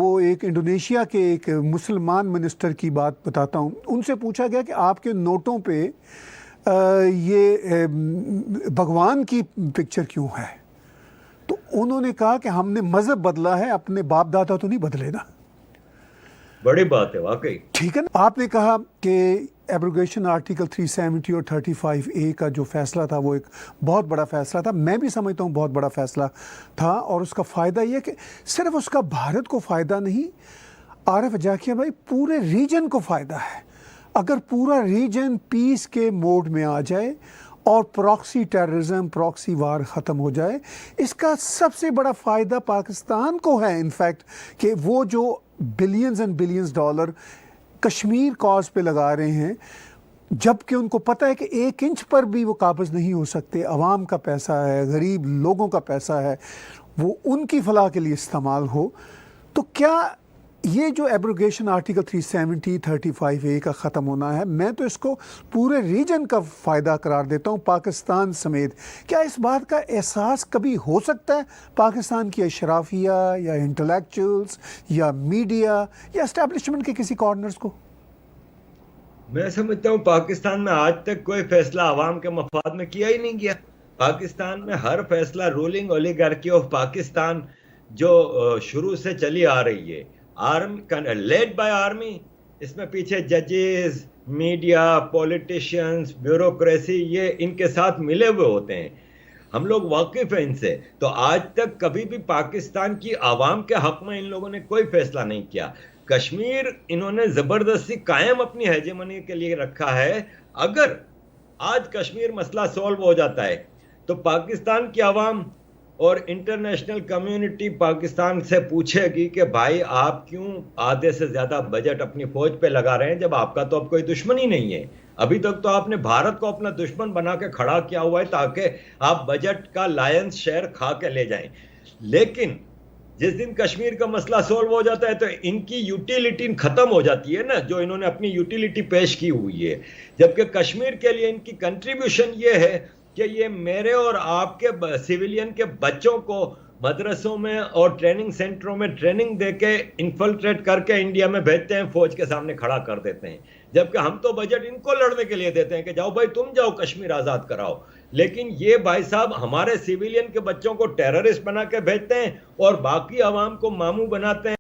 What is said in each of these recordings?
وہ ایک انڈونیشیا کے ایک مسلمان منسٹر کی بات بتاتا ہوں. ان سے پوچھا گیا کہ آپ کے نوٹوں پہ یہ بھگوان کی پکچر کیوں ہے؟ تو انہوں نے کہا کہ ہم نے مذہب بدلا ہے، اپنے باپ دادا تو نہیں بدلے نا. بڑی بات ہے واقعی. ٹھیک ہے نا. آپ نے کہا کہ ایبروگیشن آرٹیکل 370 اور 35A کا جو فیصلہ تھا وہ ایک بہت بڑا فیصلہ تھا. میں بھی سمجھتا ہوں بہت بڑا فیصلہ تھا، اور اس کا فائدہ یہ کہ صرف اس کا بھارت کو فائدہ نہیں، عارف جاکیا بھائی پورے ریجن کو فائدہ ہے. اگر پورا ریجن پیس کے موڈ میں آ جائے اور پراکسی ٹیررزم، پراکسی وار ختم ہو جائے، اس کا سب سے بڑا فائدہ پاکستان کو ہے. انفیکٹ کہ وہ جو billions and billions dollar Kashmir cause پہ لگا رہے ہیں، جبکہ ان کو پتہ ہے کہ 1 انچ پر بھی وہ قابض نہیں ہو سکتے، عوام کا پیسہ ہے، غریب لوگوں کا پیسہ ہے، وہ ان کی فلاح کے لیے استعمال ہو. تو کیا یہ جو ایبروگیشن آرٹیکل 370 35A کا ختم ہونا ہے، میں تو اس کو پورے ریجن کا فائدہ قرار دیتا ہوں، پاکستان سمیت. کیا اس بات کا احساس کبھی ہو سکتا ہے پاکستان کی اشرافیہ یا انٹلیکچوئلز یا میڈیا یا اسٹیبلشمنٹ کے کسی کارنرز کو؟ میں سمجھتا ہوں پاکستان میں آج تک کوئی فیصلہ عوام کے مفاد میں کیا ہی نہیں گیا. پاکستان میں ہر فیصلہ رولنگ اولیگارکی آف پاکستان جو شروع سے چلی آ رہی ہے، لیڈ بائی آرمی، اس میں پیچھے ججز، میڈیا، پولیٹیشینز، بیوروکریسی، یہ ان کے ساتھ ملے ہوئے ہوتے ہیں. ہم لوگ واقف ہیں ان سے. تو آج تک کبھی بھی پاکستان کی عوام کے حق میں ان لوگوں نے کوئی فیصلہ نہیں کیا. کشمیر انہوں نے زبردستی قائم اپنی ہیجمنی کے لیے رکھا ہے. اگر آج کشمیر مسئلہ سولو ہو جاتا ہے تو پاکستان کی عوام اور انٹرنیشنل کمیونٹی پاکستان سے پوچھے گی کہ بھائی آپ کیوں آدھے سے زیادہ بجٹ اپنی فوج پہ لگا رہے ہیں جب آپ کا تو اب کوئی دشمن ہی نہیں ہے. ابھی تک تو آپ نے بھارت کو اپنا دشمن بنا کے کھڑا کیا ہوا ہے تاکہ آپ بجٹ کا لائنس شیئر کھا کے لے جائیں. لیکن جس دن کشمیر کا مسئلہ سولو ہو جاتا ہے تو ان کی یوٹیلیٹی ختم ہو جاتی ہے نا، جو انہوں نے اپنی یوٹیلیٹی پیش کی ہوئی ہے. جبکہ کشمیر کے لیے ان کی کنٹریبیوشن یہ ہے کہ یہ میرے اور آپ کے سیویلین کے بچوں کو مدرسوں میں اور ٹریننگ سینٹروں میں ٹریننگ دے کے انفلٹریٹ کر کے انڈیا میں بھیجتے ہیں، فوج کے سامنے کھڑا کر دیتے ہیں. جبکہ ہم تو بجٹ ان کو لڑنے کے لیے دیتے ہیں کہ جاؤ بھائی تم جاؤ کشمیر آزاد کراؤ. لیکن یہ بھائی صاحب ہمارے سیویلین کے بچوں کو ٹیررسٹ بنا کے بھیجتے ہیں اور باقی عوام کو ماموں بناتے ہیں.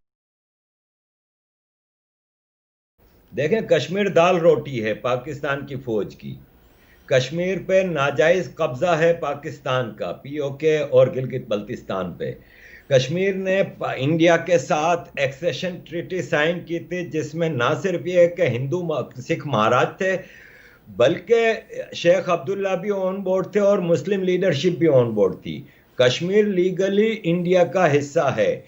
دیکھیں کشمیر دال روٹی ہے پاکستان کی فوج کی. کشمیر پہ ناجائز قبضہ ہے پاکستان کا، POK اور گلگت بلتستان پہ. کشمیر نے انڈیا کے ساتھ ایکسیشن ٹریٹی سائن کی تھی جس میں نہ صرف یہ کہ ہندو سکھ مہاراج تھے بلکہ شیخ عبداللہ بھی آن بورڈ تھے اور مسلم لیڈرشپ بھی آن بورڈ تھی. کشمیر لیگلی انڈیا کا حصہ ہے،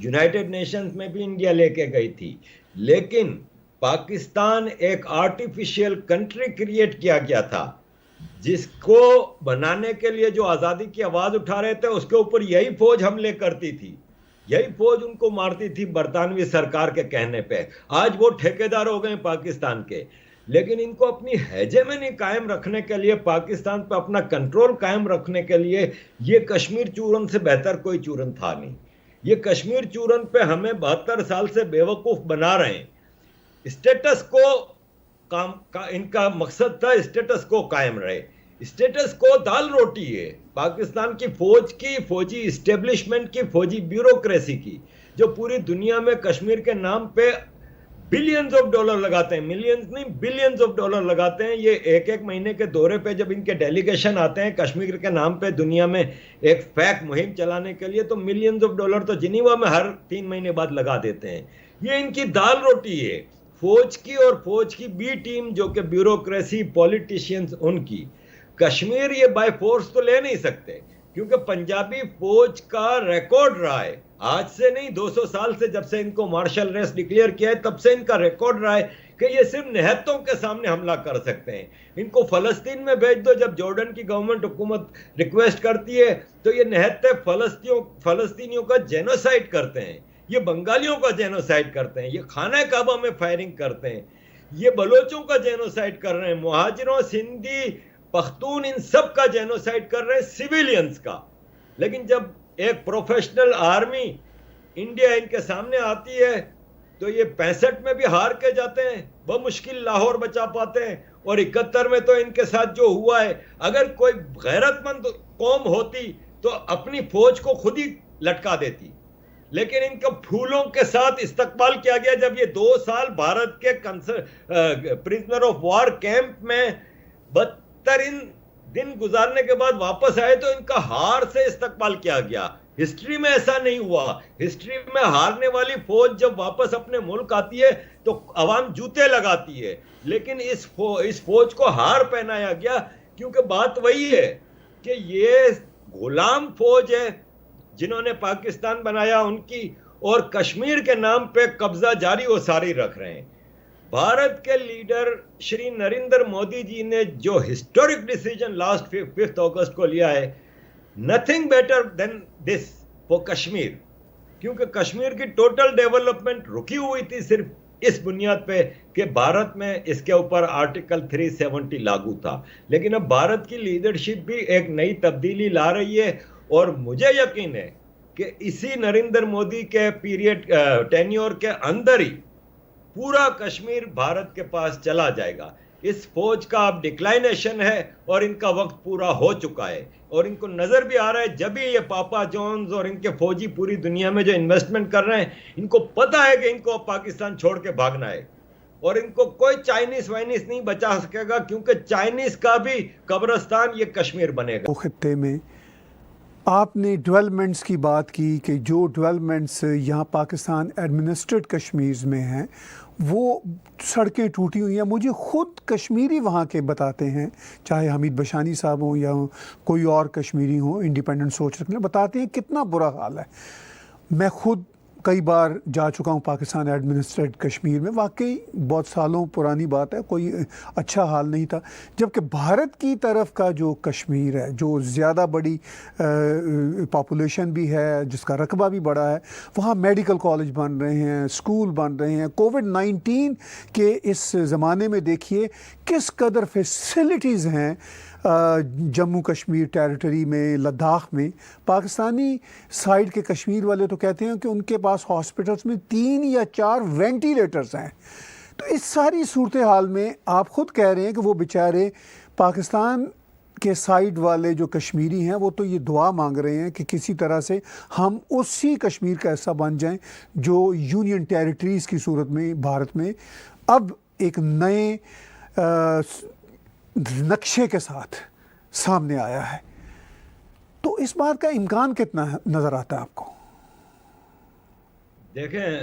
یونائٹڈ نیشنز میں بھی انڈیا لے کے گئی تھی. لیکن پاکستان ایک آرٹیفیشیل کنٹری کریٹ کیا گیا تھا جس کو بنانے کے لیے جو آزادی کی آواز اٹھا رہے تھے اس کے اوپر یہی فوج حملے کرتی تھی، یہی فوج ان کو مارتی تھی برطانوی سرکار کے کہنے پہ. آج وہ ٹھیکیدار ہو گئے پاکستان کے. لیکن ان کو اپنی ہیجمنی قائم رکھنے کے لیے، پاکستان پہ اپنا کنٹرول قائم رکھنے کے لیے یہ کشمیر چورن سے بہتر کوئی چورن تھا نہیں. یہ کشمیر چورن پہ ہمیں 72 سال سے بے وقوف بنا رہے ہیں. اسٹیٹس کو ان کا مقصد تھا اسٹیٹس کو قائم رہے. اسٹیٹس کو دال روٹی ہے پاکستان کی فوج کی، فوجی اسٹیبلشمنٹ کی، فوجی بیوروکریسی کی، جو پوری دنیا میں کشمیر کے نام پہ بلینز آف ڈالر لگاتے ہیں، ملینز نہیں بلینز آف ڈالر لگاتے ہیں. یہ ایک مہینے کے دورے پہ جب ان کے ڈیلیگیشن آتے ہیں کشمیر کے نام پہ دنیا میں ایک فیک مہم چلانے کے لیے تو ملینز آف ڈالر تو جنیوا میں ہر 3 مہینے بعد لگا دیتے ہیں. یہ ان کی دال روٹی ہے فوج کی اور فوج کی بی ٹیم جو کہ بیوروکریسی پولیٹیشینز ان کی. کشمیر یہ بائی فورس تو لے نہیں سکتے کیونکہ پنجابی فوج کا ریکارڈ رہا ہے، آج سے نہیں 200 سال سے، جب سے ان کو مارشل ریسٹ ڈکلیئر کیا ہے تب سے ان کا ریکارڈ رہا ہے کہ یہ صرف نہتوں کے سامنے حملہ کر سکتے ہیں. ان کو فلسطین میں بھیج دو، جب جارڈن کی گورنمنٹ حکومت ریکویسٹ کرتی ہے تو یہ نہتے فلسطینیوں کا جینوسائیڈ کرتے ہیں، یہ بنگالیوں کا جینوسائیڈ کرتے ہیں، یہ خانہ کعبہ میں فائرنگ کرتے ہیں، یہ بلوچوں کا جینوسائیڈ کر رہے ہیں، مہاجروں، سندھی، پختون، ان سب کا جینوسائیڈ کر رہے ہیں، سیویلینز کا. لیکن جب ایک پروفیشنل آرمی انڈیا ان کے سامنے آتی ہے تو یہ 65 میں بھی ہار کے جاتے ہیں، بمشکل لاہور بچا پاتے ہیں، اور 71 میں تو ان کے ساتھ جو ہوا ہے، اگر کوئی غیرت مند قوم ہوتی تو اپنی فوج کو خود ہی لٹکا دیتی، لیکن ان کو پھولوں کے ساتھ استقبال کیا گیا. جب یہ 2 سال بھارت کے پرزنر آف وار کیمپ میں بدترین دن گزارنے کے بعد واپس آئے تو ان کا ہار سے استقبال کیا گیا. ہسٹری میں ایسا نہیں ہوا. ہسٹری میں ہارنے والی فوج جب واپس اپنے ملک آتی ہے تو عوام جوتے لگاتی ہے، لیکن اس فوج کو ہار پہنایا گیا، کیونکہ بات وہی ہے کہ یہ غلام فوج ہے جنہوں نے پاکستان بنایا ان کی، اور کشمیر کے نام پہ قبضہ جاری و ساری رکھ رہے ہیں. بھارت کے لیڈر شری نریندر مودی جی نے جو ہسٹورک ڈیسیجن لاسٹ 5 اگست کو لیا ہے، نتھنگ بیٹر دین دس فور کشمیر، کیونکہ کشمیر کی ٹوٹل ڈیولپمنٹ رکی ہوئی تھی صرف اس بنیاد پہ کہ بھارت میں اس کے اوپر آرٹیکل 370 لاگو تھا. لیکن اب بھارت کی لیڈرشپ بھی ایک نئی تبدیلی لا رہی ہے، اور مجھے یقین ہے کہ اسی نریندر مودی کے پیریڈ ٹینیور کے اندر ہی پورا کشمیر بھارت کے پاس چلا جائے گا. اس فوج کا اب ڈکلائنیشن ہے اور ان کا وقت پورا ہو چکا ہے، اور ان کو نظر بھی آ رہا ہے. جب ہی یہ پاپا جونز اور ان کے فوجی پوری دنیا میں جو انویسٹمنٹ کر رہے ہیں، ان کو پتا ہے کہ ان کو پاکستان چھوڑ کے بھاگنا ہے، اور ان کو کوئی چائنیز وائنیز نہیں بچا سکے گا، کیونکہ چائنیز کا بھی قبرستان یہ کشمیر بنے گا. خطے میں آپ نے ڈیولپمنٹس کی بات کی کہ جو ڈیولپمنٹس یہاں پاکستان ایڈمنسٹریڈ کشمیر میں ہیں وہ سڑکیں ٹوٹی ہوئی ہیں. مجھے خود کشمیری وہاں کے بتاتے ہیں، چاہے حمید بشانی صاحب ہوں یا کوئی اور کشمیری ہوں انڈیپینڈنٹ سوچ رکھنے، بتاتے ہیں کتنا برا حال ہے. میں خود کئی بار جا چکا ہوں پاکستان ایڈمنسٹریڈ کشمیر میں، واقعی بہت سالوں پرانی بات ہے، کوئی اچھا حال نہیں تھا. جبکہ بھارت کی طرف کا جو کشمیر ہے، جو زیادہ بڑی پاپولیشن بھی ہے، جس کا رقبہ بھی بڑا ہے، وہاں میڈیکل کالج بن رہے ہیں، اسکول بن رہے ہیں. کووڈ-19 کے اس زمانے میں دیکھیے کس قدر فیسلٹیز ہیں جموں کشمیر ٹیریٹری میں، لداخ میں. پاکستانی سائڈ کے کشمیر والے تو کہتے ہیں کہ ان کے پاس ہاسپٹلس میں 3 یا 4 وینٹیلیٹرز ہیں. تو اس ساری صورتحال میں آپ خود کہہ رہے ہیں کہ وہ بیچارے پاکستان کے سائڈ والے جو کشمیری ہیں وہ تو یہ دعا مانگ رہے ہیں کہ کسی طرح سے ہم اسی کشمیر کا حصہ بن جائیں جو یونین ٹیریٹریز کی صورت میں بھارت میں اب ایک نئے نقشے کے ساتھ سامنے آیا ہے. تو اس بات کا امکان کتنا نظر آتا ہے آپ کو؟ دیکھیں،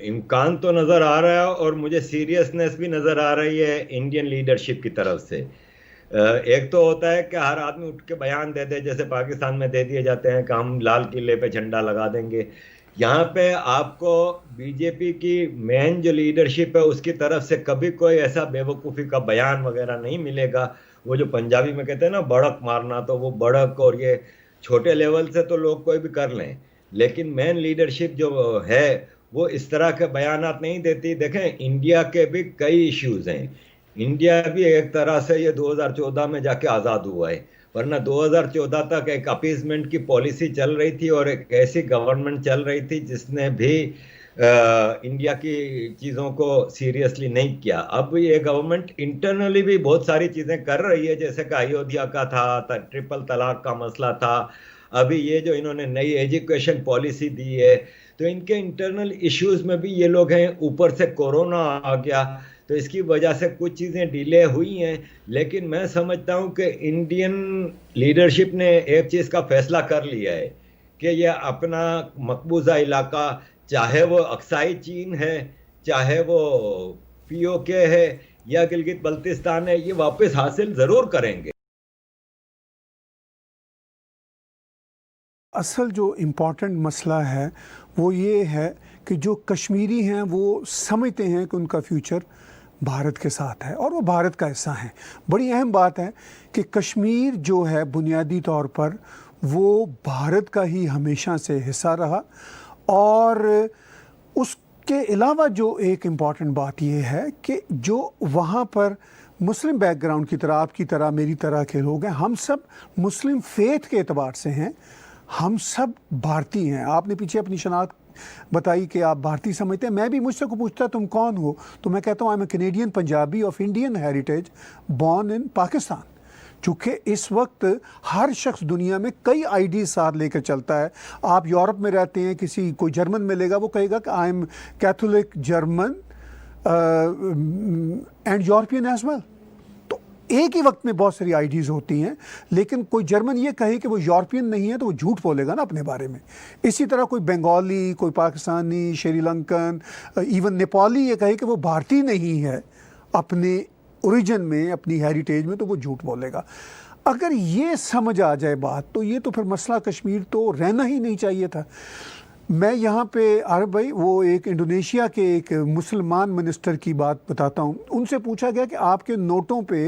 امکان تو نظر آ رہا ہے، اور مجھے سیریسنس بھی نظر آ رہی ہے انڈین لیڈرشپ کی طرف سے. ایک تو ہوتا ہے کہ ہر آدمی اٹھ کے بیان دے دے، جیسے پاکستان میں دے دیے جاتے ہیں کہ ہم لال قلعے پہ جھنڈا لگا دیں گے. یہاں پہ آپ کو بی جے پی کی مین جو لیڈرشپ ہے اس کی طرف سے کبھی کوئی ایسا بے وقوفی کا بیان وغیرہ نہیں ملے گا. وہ جو پنجابی میں کہتے ہیں نا بڑک مارنا، تو وہ بڑک اور یہ چھوٹے لیول سے تو لوگ کوئی بھی کر لیں، لیکن مین لیڈرشپ جو ہے وہ اس طرح کے بیانات نہیں دیتی. دیکھیں، انڈیا کے بھی کئی ایشوز ہیں. انڈیا بھی ایک طرح سے یہ 2014 میں جا کے آزاد ہوا ہے، ورنہ 2014 تک ایک اپیزمنٹ کی پالیسی چل رہی تھی، اور ایک ایسی گورنمنٹ چل رہی تھی جس نے بھی انڈیا کی چیزوں کو سیریسلی نہیں کیا. اب یہ گورنمنٹ انٹرنلی بھی بہت ساری چیزیں کر رہی ہے، جیسے کہ ایودھیا کا تھا، ٹرپل طلاق کا مسئلہ تھا، ابھی یہ جو انہوں نے نئی ایجوکیشن پالیسی دی ہے، تو ان کے انٹرنل ایشوز میں بھی یہ لوگ ہیں. اوپر سے کورونا آ گیا تو اس کی وجہ سے کچھ چیزیں ڈیلے ہوئی ہیں. لیکن میں سمجھتا ہوں کہ انڈین لیڈرشپ نے ایک چیز کا فیصلہ کر لیا ہے کہ یہ اپنا مقبوضہ علاقہ، چاہے وہ اقصائی چین ہے، چاہے وہ POK ہے یا گلگت بلتستان ہے، یہ واپس حاصل ضرور کریں گے. اصل جو امپورٹنٹ مسئلہ ہے وہ یہ ہے کہ جو کشمیری ہیں وہ سمجھتے ہیں کہ ان کا فیوچر بھارت کے ساتھ ہے اور وہ بھارت کا حصہ ہیں. بڑی اہم بات ہے کہ کشمیر جو ہے بنیادی طور پر وہ بھارت کا ہی ہمیشہ سے حصہ رہا. اور اس کے علاوہ جو ایک امپورٹنٹ بات یہ ہے کہ جو وہاں پر مسلم بیک گراؤنڈ کی طرح، آپ کی طرح، میری طرح کے لوگ ہیں، ہم سب مسلم فیتھ کے اعتبار سے ہیں. ہم سب بھارتی ہیں. آپ نے پیچھے اپنی شناخت بتائی کہ آپ بھارتی سمجھتے ہیں. میں بھی مجھ سے کو پوچھتا تم کون ہو تو میں کہتا ہوں I am a Canadian Punjabi of Indian heritage born in Pakistan. چونکہ اس وقت ہر شخص دنیا میں کئی آئی ڈی ساتھ لے کر چلتا ہے. آپ یورپ میں رہتے ہیں, کسی کوئی جرمن ملے گا وہ کہے گا کہ I am Catholic German and European as well. تو ایک ہی وقت میں بہت ساری آئی ڈیز ہوتی ہیں, لیکن کوئی جرمن یہ کہے کہ وہ یورپین نہیں ہے تو وہ جھوٹ بولے گا نا اپنے بارے میں. اسی طرح کوئی بنگالی, کوئی پاکستانی, شری لنکن, ایون نیپالی یہ کہے کہ وہ بھارتی نہیں ہے اپنے اوریجن میں, اپنی ہیریٹیج میں, تو وہ جھوٹ بولے گا. اگر یہ سمجھ آ جائے بات تو یہ تو پھر مسئلہ کشمیر تو رہنا ہی نہیں چاہیے تھا. میں یہاں پہ عارف بھائی وہ ایک انڈونیشیا کے ایک مسلمان منسٹر کی بات بتاتا ہوں. ان سے پوچھا گیا کہ آپ کے نوٹوں پہ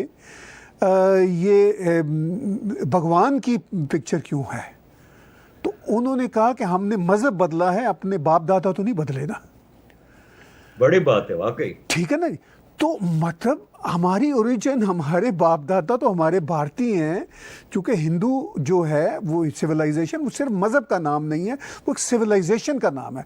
یہ بھگوان کی پکچر کیوں ہے, تو انہوں نے کہا کہ ہم نے مذہب بدلا ہے, اپنے باپ دادا تو نہیں بدلے نا. بڑی بات ہے واقعی. ٹھیک ہے نا جی. تو مطلب ہماری اوریجن, ہمارے باپ دادا تو ہمارے بھارتی ہیں. چونکہ ہندو جو ہے وہ سویلائزیشن, وہ صرف مذہب کا نام نہیں ہے, وہ ایک سویلائزیشن کا نام ہے.